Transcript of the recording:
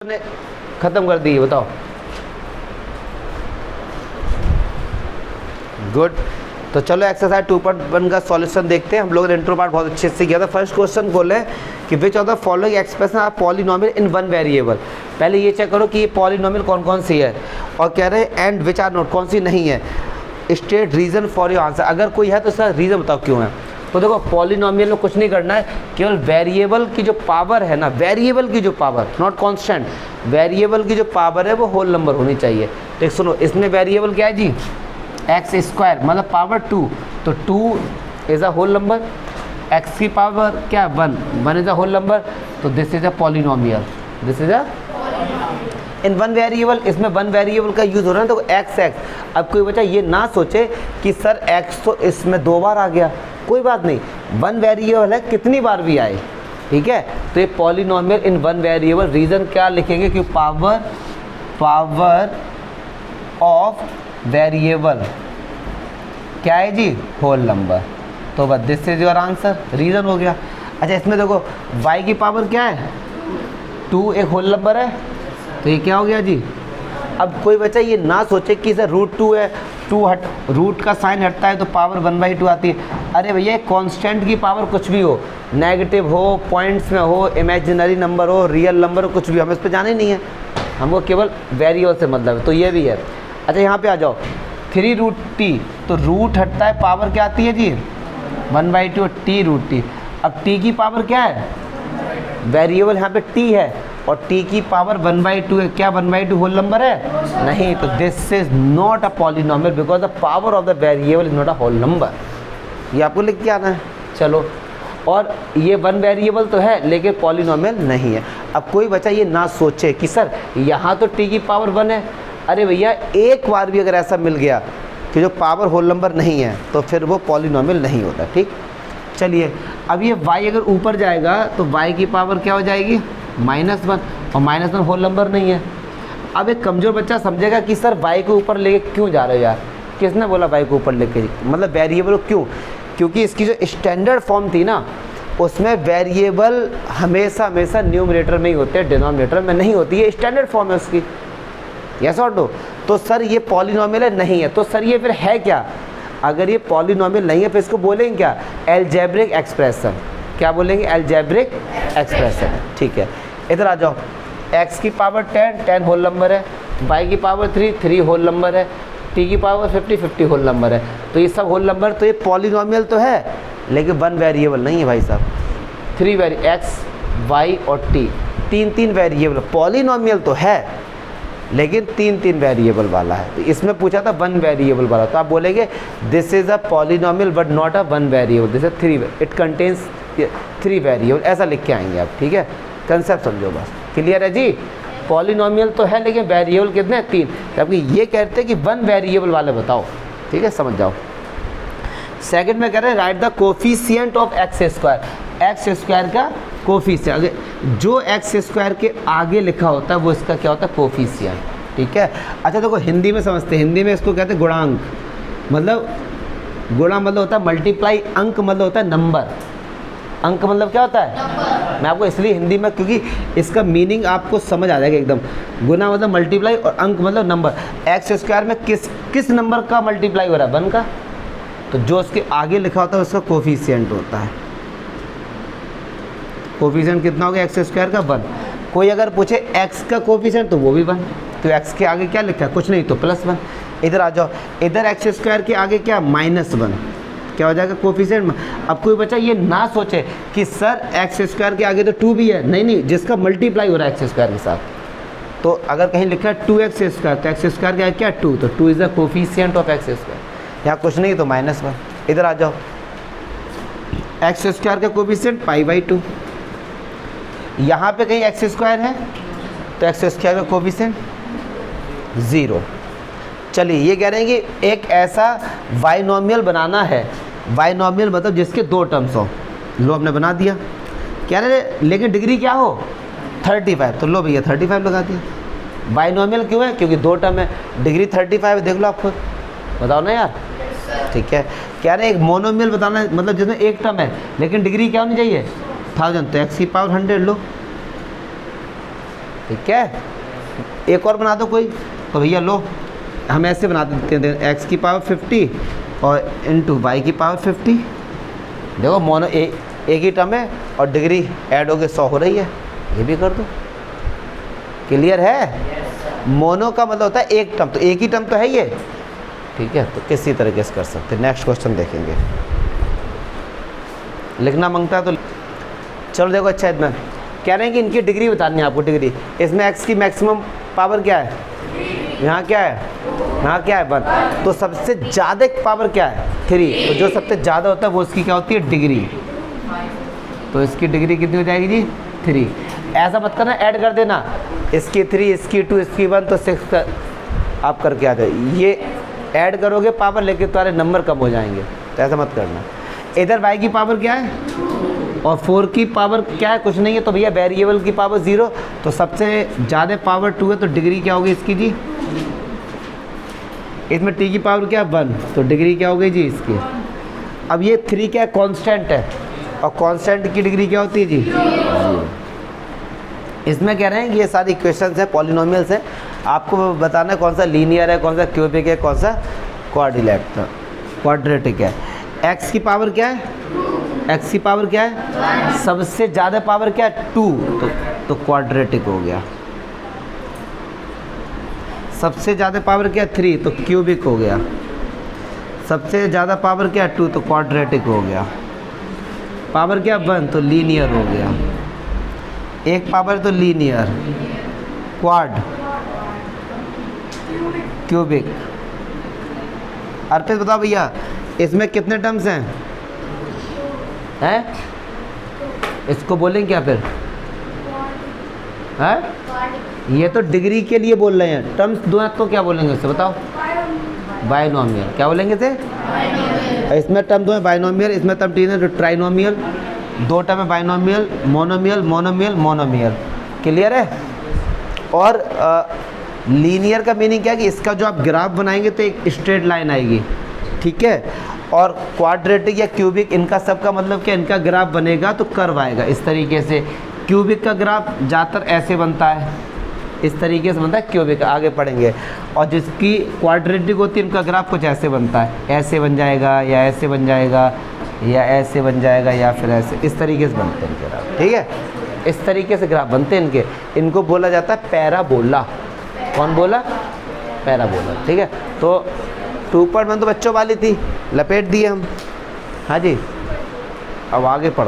ने खत्म कर दी, बताओ। गुड। तो चलो एक्सरसाइज 2.1 का सॉल्यूशन देखते हैं। हम लोगों ने इंट्रो पार्ट बहुत अच्छे से किया था। फर्स्ट क्वेश्चन बोले कि which of the following expression are polynomial in one variable. पहले ये चेक करो कि ये पॉलिनोमियल कौन कौन सी है, और कह रहे हैं एंड विच आर नॉट, कौन सी नहीं है। State reason for your answer, अगर कोई है तो इसका रीजन बताओ क्यों है। तो देखो पॉलिनोमियल में कुछ नहीं करना है, केवल वेरिएबल की जो पावर है ना, वेरिएबल की जो पावर, नॉट कांस्टेंट, वेरिएबल की जो पावर है वो होल नंबर होनी चाहिए। तो सुनो, इसमें वेरिएबल क्या है जी, एक्स स्क्वायर मतलब पावर 2, तो 2 is a whole number. X की पावर क्या है 1, 1 इज़ अ होल नंबर, तो this is a polynomial, this is a in one variable. इसमें वन वेरिएबल का यूज़ हो रहा है, तो एक्स एक्स। अब कोई बच्चा ये ना सोचे कि सर एक्स तो इसमें 2 बार आ गया, कोई बात नहीं, वन वेरिएबल है, कितनी बार भी आए, ठीक है। तो ये polynomial in one variable, reason क्या लिखेंगे कि पावर ऑफ वेरिएबल क्या है जी, होल नंबर। तो बस this is your answer, reason हो गया। अच्छा इसमें देखो y की पावर क्या है 2, एक होल नंबर है, तो ये क्या हो गया जी। अब कोई बच्चा ये ना सोचे कि सर √2 है, 2 हट, रूट का साइन हटता है तो पावर 1/2 आती है। अरे भैया कांस्टेंट की पावर कुछ भी हो, नेगेटिव हो, पॉइंट्स में हो, इमेजिनरी नंबर हो, रियल नंबर हो, कुछ भी, हमें इस पर जाने नहीं है, हमको केवल वेरिएबल से मतलब है। तो ये भी है। अच्छा यहाँ पे आ जाओ, 3√t, तो रूट हटता है, पावर क्या आती है जी 1/2, t√t। अब t की पावर क्या है, वेरिएबल यहाँ पे t है, और t की पावर 1/2 है, क्या 1/2 होल नंबर है नहीं, तो this is not a polynomial because the power of the variable is not a whole number. ये आपको लिख के आना है। चलो, और ये वन वेरिएबल तो है लेकिन पॉलिनोमियल नहीं है। अब कोई बच्चा ये ना सोचे कि सर यहाँ तो t की पावर 1 है, अरे भैया एक बार भी अगर ऐसा मिल गया कि जो पावर होल नंबर नहीं है तो फिर वो पॉलिनोमियल नहीं होता, ठीक। चलिए अब ये y अगर ऊपर जाएगा तो y की पावर क्या हो जाएगी -1, और -1 होल नंबर नहीं है। अब एक कमज़ोर बच्चा समझेगा कि सर y को ऊपर लेके क्यों जा रहे हो यार, किसने बोला y को ऊपर लेके, मतलब वेरिएबल क्यों, क्योंकि इसकी जो स्टैंडर्ड फॉर्म थी ना उसमें वेरिएबल हमेशा हमेशा न्यूमरेटर में ही होते हैं, डिनोमिनेटर में नहीं होती है, स्टैंडर्ड फॉर्म है उसकी, यस और नो। तो सर ये पॉलिनोमियल है नहीं है, तो सर ये फिर है क्या, अगर ये पॉलिनोमियल नहीं है फिर इसको बोलेंगे क्या, अलजेब्रिक एक्सप्रेशन। क्या बोलेंगे, अलजेब्रिक एक्सप्रेशन, ठीक है। इधर आ जाओ, x की पावर 10, 10 होल नंबर है, y की पावर 3, 3 होल नंबर है, t की पावर 50, 50 होल नंबर है। तो ये सब होल नंबर, तो ये पॉलिनोमियल तो है लेकिन वन वेरिएबल नहीं है भाई साहब। 3 x, y और t, 3 वेरिएबल, पॉलिनोमियल तो है लेकिन 3 वेरिएबल वाला है। तो इसमें पूछा था 1 वेरिएबल वाला, तो आप बोलेंगे this is a polynomial but not a 1 variable, this is 3, it contains 3 variable, ऐसा लिख के आएंगे आप, ठीक है। कंसेप्ट समझो बस, क्लियर है जी। पॉलिनोमियल तो है लेकिन वेरिएबल कितने हैं 3, जबकि ये कहते हैं कि 1 वेरिएबल वाले बताओ, ठीक है, समझ जाओ। सेकंड में कह रहे हैं right the coefficient of x square, x square का कोफिशिएंट, जो एक्स स्क्वायर के आगे लिखा होता है वो इसका क्या होता है, कोफिशिएंट, ठीक है। अच्छा देखो हिंदी में समझते हैं, हिंदी में इसको कहते हैं गुणांक, मतलब गुणा मतलब होता है मल्टीप्लाई, अंक मतलब होता है नंबर, अंक मतलब क्या होता है, मैं आपको इसलिए हिंदी में, क्योंकि इसका मीनिंग आपको समझ आ जाएगा एकदम। गुना मतलब मल्टीप्लाई और अंक मतलब नंबर। एक्स स्क्वायर में किस नंबर का मल्टीप्लाई हो रहा है, 1 का, तो जो उसके आगे लिखा होता है उसका कोफिशिएंट होता है। कोफिशिएंट कितना हो गया एक्स स्क्वायर का 1। कोई अगर पूछे एक्स का कोफिशिएंट तो वो भी 1, तो एक्स के आगे क्या लिखा है, कुछ नहीं, तो +1। इधर आ जाओ, इधर एक्स स्क्वायर के आगे क्या -1, क्या हो जाएगा कोफिशिएंट में। अब कोई बच्चा ये ना सोचे कि सर एक्स स्क्वायर के आगे तो 2 भी है, नहीं नहीं, जिसका मल्टीप्लाई हो रहा है एक्स स्क्वायर के साथ, तो अगर कहीं लिखा है 2x स्क्वायर तो एक्स स्क्वायर के आगे क्या 2, तो 2 is the coefficient of x square. यहाँ कुछ नहीं तो -1। इधर आ जाओ, एक्स स्क्वायर का कोफिशिएंट π/2, यहाँ पे कहीं एक्स स्क्वायर है तो एक्स स्क्वायर का कोफिशिएंट 0। चलिए ये कह रहे हैं कि एक ऐसा बाइनोमियल बनाना है, बाइनोमियल मतलब जिसके 2 टर्म्स हो, लो हमने बना दिया। कह रहे लेकिन डिग्री क्या हो 35, तो लो भैया 35 लगा दिया। बाइनोमियल क्यों है, क्योंकि 2 टर्म है, डिग्री 35 देख लो आप खुद, बताओ ना यार, ठीक है। कह रहे हैं एक मोनोमियल बताना है, मतलब जिसमें 1 टर्म है लेकिन डिग्री क्या होनी चाहिए 1000, तो x की पावर 100 लो, ठीक है। एक और बना दो कोई, तो भैया लो हम ऐसे बना देते हैं, एक्स की पावर 50 और इंटू वाई की पावर 50। देखो मोनो एक ही टर्म है और डिग्री ऐड होके 100 हो रही है, ये भी कर दो। क्लियर है? मोनो का मतलब होता है एक टर्म, तो एक ही टर्म तो है ये, ठीक है। तो किसी तरीके से कर सकते हैं। नेक्स्ट क्वेश्चन देखेंगे, लिखना मांगता है तो चलो देखो। अच्छा इतना कह रहे हैं कि इनकी डिग्री बतानी है आपको, डिग्री। इसमें एक्स की मैक्सिमम पावर क्या है, यहाँ क्या है, यहाँ क्या है 1, तो सबसे ज़्यादा पावर क्या है 3, तो जो सबसे ज़्यादा होता है वो उसकी क्या होती है, डिग्री। तो इसकी डिग्री कितनी हो जाएगी जी, 3। ऐसा मत करना ऐड कर देना, इसकी 3, इसकी 2, इसकी 1, तो 6 का आप करके आ जाए। ये ऐड करोगे पावर, लेकिन तुम्हारे नंबर कम हो जाएंगे, तो ऐसा मत करना। इधर y की पावर क्या है और 4 की पावर क्या है, कुछ नहीं है, तो भैया वेरिएबल की पावर 0, तो सबसे ज़्यादा पावर 2 है, तो डिग्री क्या होगी इसकी जी। इसमें t की पावर क्या है 1, तो डिग्री क्या हो गई जी इसकी। अब ये 3 क्या है, कांस्टेंट है, और कांस्टेंट की डिग्री क्या होती है जी 0। इसमें कह रहे हैं कि ये सारी इक्वेशंस हैं, पॉलिनोमियल्स हैं, आपको बताना है कौन सा लीनियर है, कौन सा क्यूबिक है, कौन सा क्वाड्रेटिक है। x की पावर क्या है, x की पावर क्या है, सबसे ज़्यादा पावर क्या है 2, तो क्वाड्रेटिक हो गया। सबसे ज़्यादा पावर क्या है 3, तो क्यूबिक हो गया। सबसे ज़्यादा पावर क्या है 2, तो क्वाड्रेटिक हो गया। पावर क्या 1, तो लीनियर हो गया। एक पावर तो लीनियर, क्वाड, क्यूबिक। अर्पित बताओ भैया इसमें कितने टर्म्स हैं? इसको बोलेंगे क्या फिर, हैं? ये तो डिग्री के लिए बोल रहे हैं, टर्म्स दो हैं तो क्या बोलेंगे उससे बताओ, बाइनोमियल। क्या बोलेंगे इसे, इसमें टर्म दो है बाइनोमियल, इसमें टर्म 3 है, तो ट्राइनोमियल। 2 टर्म है binomial, monomial, monomial, monomial. Clear है? और लीनियर का मीनिंग क्या है कि इसका जो आप ग्राफ बनाएंगे तो एक स्ट्रेट लाइन आएगी, ठीक है। और क्वाड्रेटिक या क्यूबिक, इनका सबका मतलब क्या, इनका ग्राफ बनेगा तो कर्व आएगा इस तरीके से। क्यूबिक का ग्राफ ज़्यादातर ऐसे बनता है, इस तरीके से बनता है क्यूबिक, आगे पढ़ेंगे। और जिसकी क्वाड्रेटिक होती है इनका ग्राफ कुछ ऐसे बनता है, ऐसे बन जाएगा या ऐसे बन जाएगा या ऐसे बन जाएगा या फिर ऐसे, इस तरीके से बनते हैं इनके ग्राफ, ठीक है। इस तरीके से ग्राफ बनते हैं इनके, इनको बोला जाता है पैराबोला। कौन बोला, पैराबोला, ठीक है। तो 2.1 तो बच्चों वाली थी, लपेट दिए हम। हाँ जी, अब आगे पढ़ते